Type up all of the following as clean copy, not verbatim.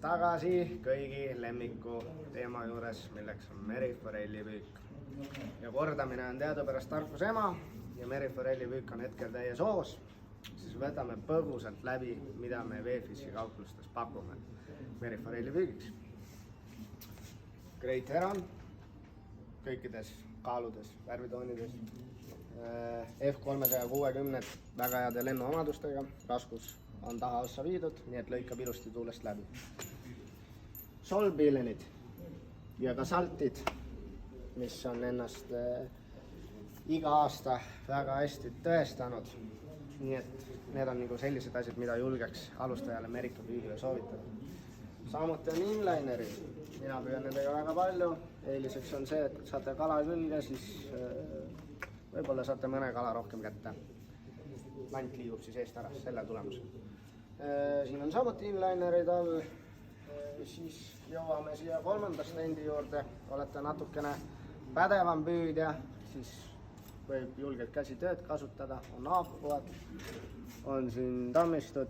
tagasi kõigi lemmiku teema juures, milleks on meriforellipüük. Ja kordamine on teadupärast tarkuse ema ja meriforellipüük on hetkel täie soos. Siis võtame põgusalt läbi, mida me veefishi kauplustes pakume meriforellipüügiks. Great Heron kõikides kaaludes, värvitoonides. F360 väga heade lennuomadustega, raskus on taha ossa viidud, nii et lõikab ilusti tuulest läbi. Solbiilenid ja ka saltid, mis on ennast iga aasta väga hästi tõestanud. Nii et need on nagu sellised asjad, mida julgeks alustajale merikapüügile soovitada. Samuti on inlinerid, mina püüan nendega väga palju. Eeliseks on see, et saate kala külge, siis võib-olla saate mõne kala rohkem kätte. Lant liigub siis eest ära, selle tulemus. Siin on samuti inlinerid all. Siis jõuame siia kolmanda stendi juurde. Olete natukene pädevam püüdja, siis võib julgelt käsitööd kasutada. On haapuvad, on siin tammistud,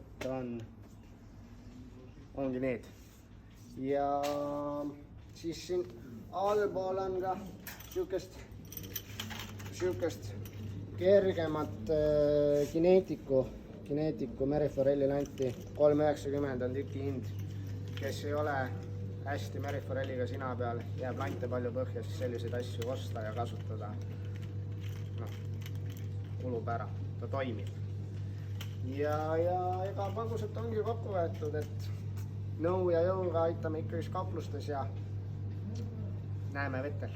ongi need. Ja siis siin allpool on ka sihukest kergemat kineetiku meriforelli lanti. 3,90 on tiki hind. Kes ei ole hästi meriforelliga sina peal, jääb lante palju põhja, siis selliseid asju osta ja kasutada. Kulub ära, ta toimib. Ja ega põgusalt ongi kokku võetud, et nõu ja jõuga aitame ikkagi kauplustes ja näeme vetel.